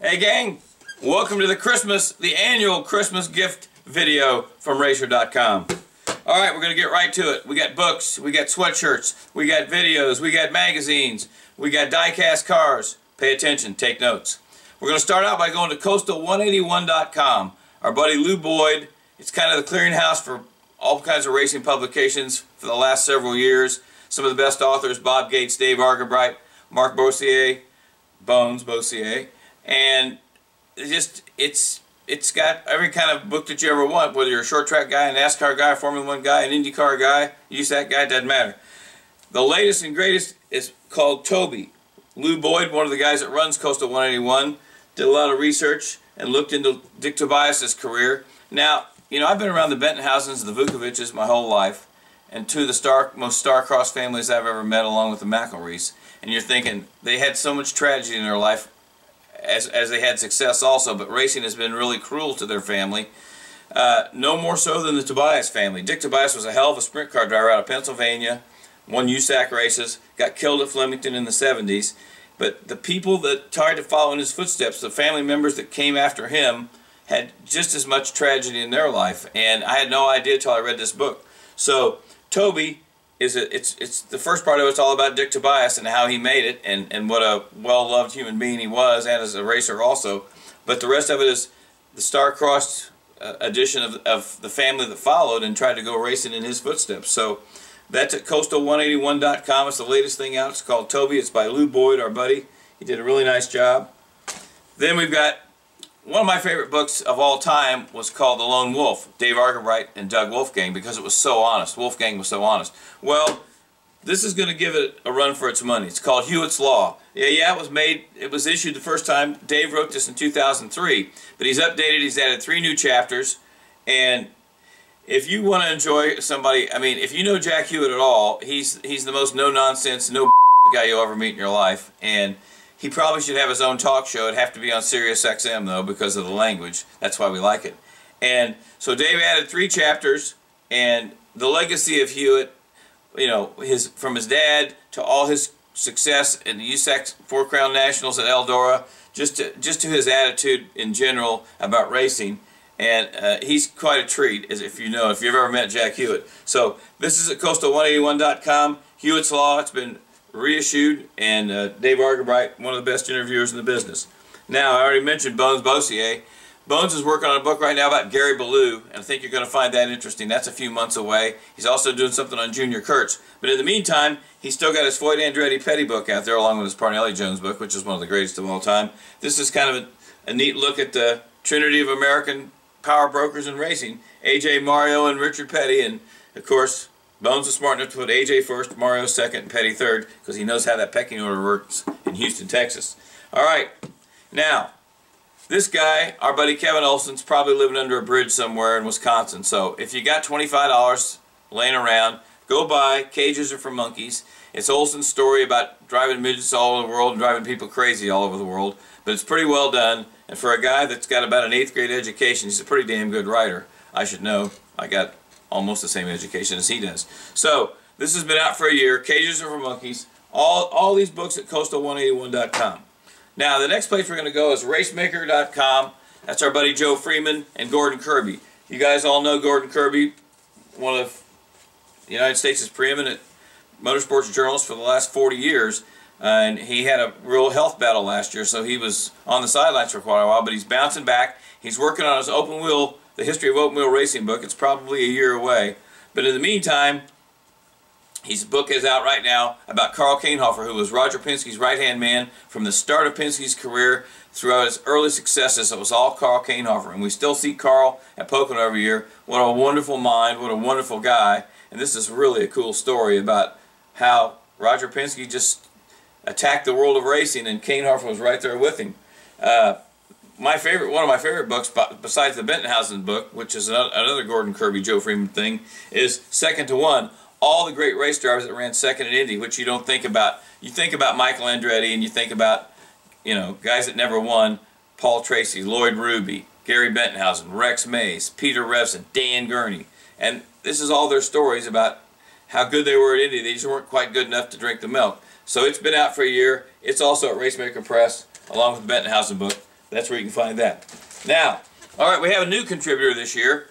Hey gang, welcome to the annual Christmas gift video from Racer.com. Alright, we're going to get right to it. We got books, we got sweatshirts, we got videos, we got magazines, we got die-cast cars. Pay attention, take notes. We're going to start out by going to coastal181.com. Our buddy Lou Boyd, it's kind of the clearinghouse for all kinds of racing publications for the last several years. Some of the best authors, Bob Gates, Dave Argabright, Mark Bossier, Bones Bossier. And it's got every kind of book that you ever want, whether you're a short track guy, a NASCAR guy, a Formula 1 guy, an IndyCar guy, USAC guy, it doesn't matter. The latest and greatest is called Toby. Lou Boyd, one of the guys that runs Coastal 181, did a lot of research and looked into Dick Tobias's career. Now, you know, I've been around the Bentonhausens and the Vukovic's my whole life, and two of the most star-crossed families I've ever met, along with the McElrees. And you're thinking, they had so much tragedy in their life, as they had success also, but racing has been really cruel to their family. No more so than the Tobias family. Dick Tobias was a hell of a sprint car driver out of Pennsylvania, won USAC races, got killed at Flemington in the 70s. But the people that tried to follow in his footsteps, the family members that came after him, had just as much tragedy in their life. And I had no idea until I read this book. So Toby it's the first part of it's all about Dick Tobias and how he made it, and what a well-loved human being he was, and as a racer also. But the rest of it is the star-crossed edition of the family that followed and tried to go racing in his footsteps. So that's at coastal181.com. It's the latest thing out. It's called Toby. It's by Lou Boyd, our buddy. He did a really nice job. Then we've got one of my favorite books of all time was called The Lone Wolf, Dave Argabright and Doug Wolfgang, because it was so honest. Wolfgang was so honest. Well, this is going to give it a run for its money. It's called Hewitts Law. Yeah, it was issued the first time. Dave wrote this in 2003, but he's updated. He's added 3 new chapters, and if you want to enjoy somebody, I mean, if you know Jack Hewitt at all, he's the most no-nonsense, no guy you'll ever meet in your life, and he probably should have his own talk show. It'd have to be on Sirius XM, though, because of the language. That's why we like it. And so Dave added 3 chapters, and the legacy of Hewitt, you know, from his dad to all his success in the USAC 4 Crown Nationals at Eldora, just to his attitude in general about racing. And he's quite a treat, as if you've ever met Jack Hewitt. So this is at coastal181.com. Hewitts Law. It's been reissued, and Dave Argabright, one of the best interviewers in the business. Now, I already mentioned Bones Bossier. Bones is working on a book right now about Gary Ballou, and I think you're going to find that interesting. That's a few months away. He's also doing something on Junior Kurtz. But in the meantime, he's still got his Floyd Andretti Petty book out there, along with his Parnelli Jones book, which is one of the greatest of all time. This is kind of a neat look at the trinity of American power brokers in racing, AJ, Mario, and Richard Petty, and of course, Bones is smart enough to put AJ first, Mario second, and Petty third, because he knows how that pecking order works in Houston, Texas. Alright, now, this guy, our buddy Kevin Olson's probably living under a bridge somewhere in Wisconsin, so if you got $25 laying around, go buy Cages Are for Monkeys. It's Olson's story about driving midgets all over the world and driving people crazy all over the world, but it's pretty well done, and for a guy that's got about an 8th grade education, he's a pretty damn good writer. I should know. I got almost the same education as he does. So, this has been out for a year. Cages Are for Monkeys. All these books at coastal181.com. Now, the next place we're going to go is racemaker.com. That's our buddy Joe Freeman and Gordon Kirby. You guys all know Gordon Kirby, one of the United States' preeminent motorsports journalists for the last 40 years. And he had a real health battle last year, so he was on the sidelines for quite a while, but he's bouncing back. He's working on his open wheel, the history of open wheel racing book. It's probably a year away. But in the meantime, his book is out right now about Carl Kainhofer, who was Roger Penske's right-hand man from the start of Penske's career throughout his early successes. It was all Carl Kainhofer, and we still see Carl at Pocono every year. What a wonderful mind, what a wonderful guy. And this is really a cool story about how Roger Penske just attacked the world of racing, and Kainhofer was right there with him. One of my favorite books, besides the Bentonhausen book, which is another Gordon Kirby, Joe Freeman thing, is Second to One. All the great race drivers that ran second in Indy, which you don't think about. You think about Michael Andretti, and you think about, you know, guys that never won: Paul Tracy, Lloyd Ruby, Gary Bentonhausen, Rex Mays, Peter Revson, Dan Gurney. And this is all their stories about how good they were at Indy. They just weren't quite good enough to drink the milk. So it's been out for a year. It's also at Racemaker Press, along with the Bentonhausen book. That's where you can find that. Now, all right, we have a new contributor this year.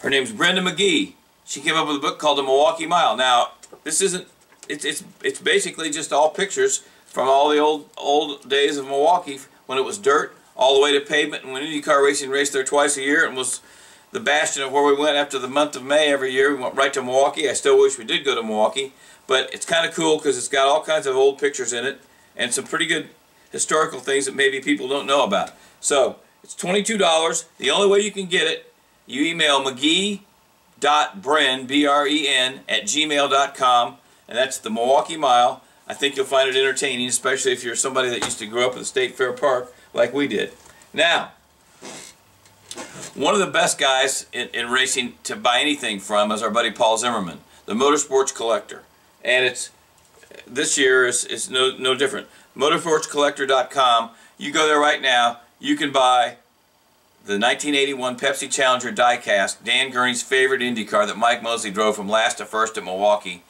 Her name's Brenda McGee. She came up with a book called The Milwaukee Mile. Now, this isn't, it's basically just all pictures from all the old days of Milwaukee, when it was dirt all the way to pavement, and when IndyCar racing raced there twice a year and was the bastion of where we went after the month of May every year. We went right to Milwaukee. I still wish we did go to Milwaukee, but it's kind of cool because it's got all kinds of old pictures in it and some pretty good historical things that maybe people don't know about. So it's $22. The only way you can get it, you email mcgee.bren, B-R-E-N, @gmail.com, and that's the Milwaukee Mile. I think you'll find it entertaining, especially if you're somebody that used to grow up at the State Fair Park like we did. Now, one of the best guys in racing to buy anything from is our buddy Paul Zimmerman, the Motorsports Collector. And it's this year is no different. Motorsportscollector.com. You go there right now. You can buy the 1981 Pepsi Challenger diecast, Dan Gurney's favorite Indy car that Mike Mosley drove from last to first at Milwaukee.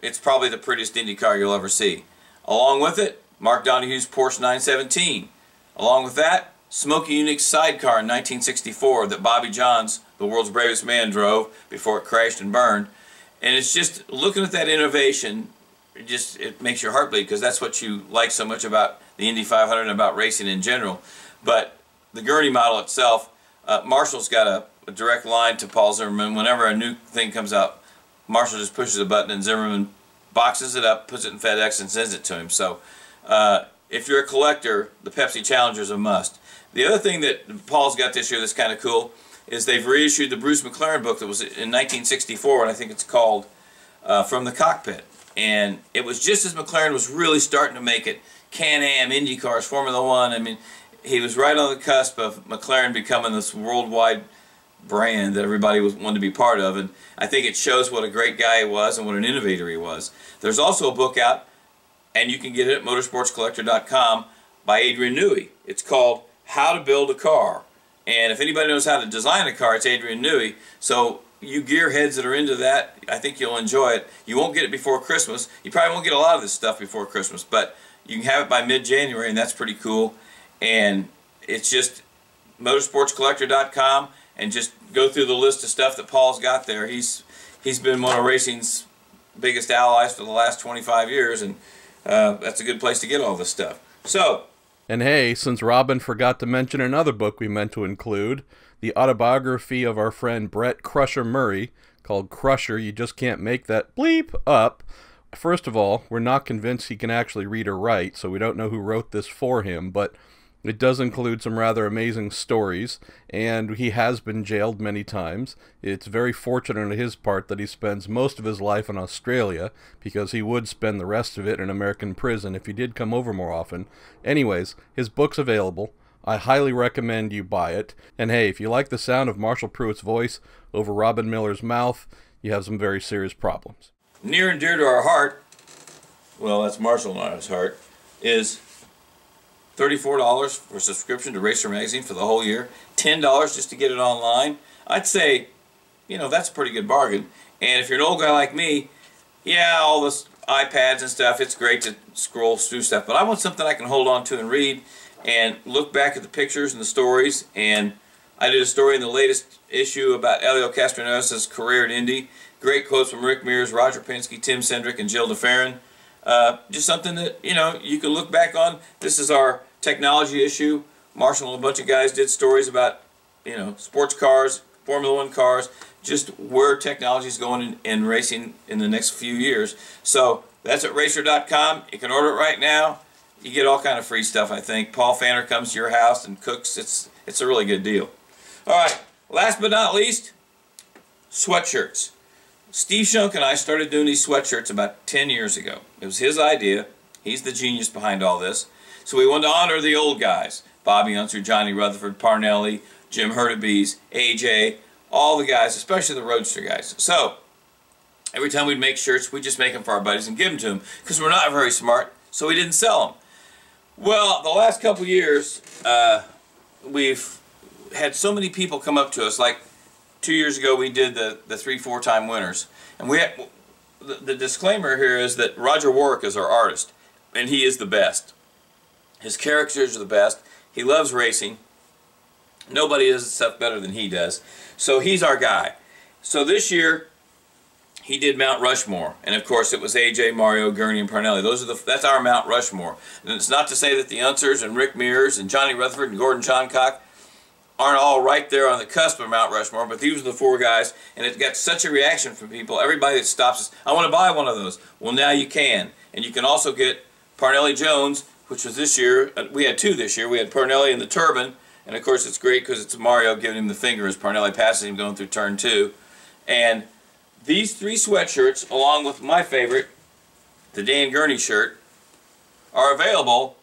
It's probably the prettiest Indy car you'll ever see. Along with it, Mark Donahue's Porsche 917. Along with that, Smokey Yunick's sidecar in 1964 that Bobby Johns, the world's bravest man, drove before it crashed and burned. And it's just looking at that innovation, it makes your heart bleed, because that's what you like so much about the Indy 500 and about racing in general. But the Gurney model itself, Marshall's got a direct line to Paul Zimmerman. Whenever a new thing comes out, Marshall just pushes a button and Zimmerman boxes it up, puts it in FedEx, and sends it to him. So if you're a collector, the Pepsi Challenger is a must. The other thing that Paul's got this year that's kind of cool is they've reissued the Bruce McLaren book that was in 1964, and I think it's called From the Cockpit. And it was just as McLaren was really starting to make it. Can-Am, Indy cars, Formula One. I mean, he was right on the cusp of McLaren becoming this worldwide brand that everybody wanted to be part of. And I think it shows what a great guy he was and what an innovator he was. There's also a book out, and you can get it at motorsportscollector.com, by Adrian Newey. It's called How to Build a Car. And if anybody knows how to design a car, it's Adrian Newey. So you gearheads that are into that, I think you'll enjoy it. You won't get it before Christmas. You probably won't get a lot of this stuff before Christmas, but you can have it by mid-January, and that's pretty cool. And it's just motorsportscollector.com, and just go through the list of stuff that Paul's got there. He's been one of racing's biggest allies for the last 25 years, and that's a good place to get all this stuff. So, and hey, since Robin forgot to mention another book we meant to include, the autobiography of our friend Brett Crusher Murray, called Crusher, You Just Can't Make That Bleep Up. First of all, we're not convinced he can actually read or write, so we don't know who wrote this for him, but it does include some rather amazing stories, and he has been jailed many times. It's very fortunate on his part that he spends most of his life in Australia, because he would spend the rest of it in American prison if he did come over more often. Anyways, his book's available. I highly recommend you buy it. And hey, if you like the sound of Marshall Pruitt's voice over Robin Miller's mouth, you have some very serious problems. Near and dear to our heart, well, that's Marshall and I's heart, is $34 for a subscription to Racer Magazine for the whole year, $10 just to get it online. I'd say, you know, that's a pretty good bargain. And if you're an old guy like me, yeah, all this iPads and stuff, it's great to scroll through stuff, but I want something I can hold on to and read and look back at the pictures and the stories. And I did a story in the latest issue about Elio Castroneves' career at Indy. Great quotes from Rick Mears, Roger Penske, Tim Cindric, and Jill DeFerrin. Just something that, you know, you can look back on. This is our technology issue. Marshall and a bunch of guys did stories about, you know, sports cars, Formula One cars, just where technology is going in racing in the next few years. So that's at racer.com. You can order it right now. You get all kind of free stuff, I think. Paul Fanner comes to your house and cooks. It's a really good deal. All right, last but not least, sweatshirts. Steve Shunk and I started doing these sweatshirts about 10 years ago. It was his idea. He's the genius behind all this. So we wanted to honor the old guys. Bobby Unser, Johnny Rutherford, Parnelli, Jim Hurtubise, AJ, all the guys, especially the Roadster guys. So every time we'd make shirts, we'd just make them for our buddies and give them to them, because we're not very smart, so we didn't sell them. Well, the last couple years, we've had so many people come up to us. Like 2 years ago, we did the 3-4 time winners. And we had, the disclaimer here is that Roger Warwick is our artist, and he is the best. His characters are the best. He loves racing. Nobody does stuff better than he does. So he's our guy. So this year, he did Mount Rushmore, and of course it was AJ, Mario, Gurney, and Parnelli. That's our Mount Rushmore. And it's not to say that the Unsers and Rick Mears and Johnny Rutherford and Gordon Johncock aren't all right there on the cusp of Mount Rushmore, but these are the 4 guys, and it got such a reaction from people. Everybody that stops us, I want to buy one of those. Well, now you can, and you can also get Parnelli Jones, which was this year. We had 2 this year. We had Parnelli in the Turban, and of course it's great because it's Mario giving him the finger as Parnelli passes him going through turn 2, and these 3 sweatshirts, along with my favorite, the Dan Gurney shirt, are available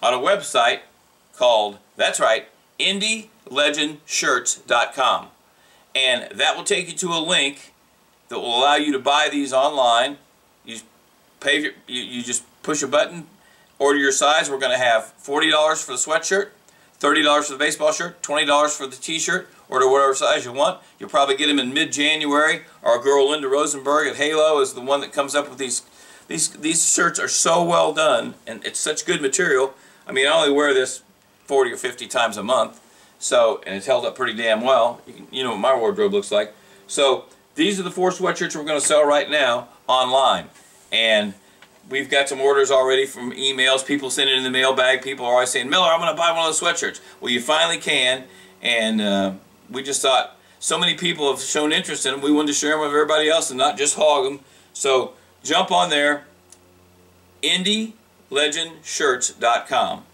on a website called, that's right, IndyLegendShirts.com. And that will take you to a link that will allow you to buy these online. You just push a button, order your size. We're going to have $40 for the sweatshirt, $30 for the baseball shirt, $20 for the t-shirt. Order whatever size you want. You'll probably get them in mid-January. Our girl Linda Rosenberg at Halo is the one that comes up with these. These shirts are so well done, and it's such good material. I mean, I only wear this 40 or 50 times a month, so, and it's held up pretty damn well. You know what my wardrobe looks like. So these are the 4 sweatshirts we're going to sell right now online, and we've got some orders already from emails. People send it in the mailbag. People are always saying, Miller, I'm going to buy one of those sweatshirts. Well, you finally can, and we just thought so many people have shown interest in them, we wanted to share them with everybody else and not just hog them. So jump on there, IndyLegendShirts.com.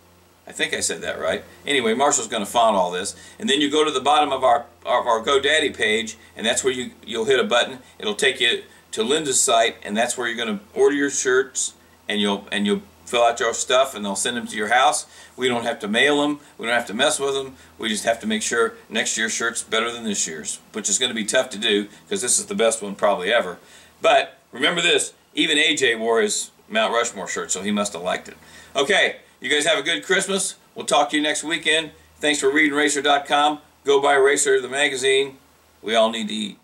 I think I said that right. Anyway, Marshall's going to font all this. And then you go to the bottom of our GoDaddy page, and that's where you'll hit a button. It'll take you to Linda's site, and that's where you're going to order your shirts, and you'll fill out your stuff, and they'll send them to your house. We don't have to mail them. We don't have to mess with them. We just have to make sure next year's shirt's better than this year's, which is going to be tough to do because this is the best one probably ever. But remember this, even AJ wore his Mount Rushmore shirt, so he must have liked it. Okay, you guys have a good Christmas. We'll talk to you next weekend. Thanks for reading Racer.com. Go buy Racer, the magazine. We all need to eat.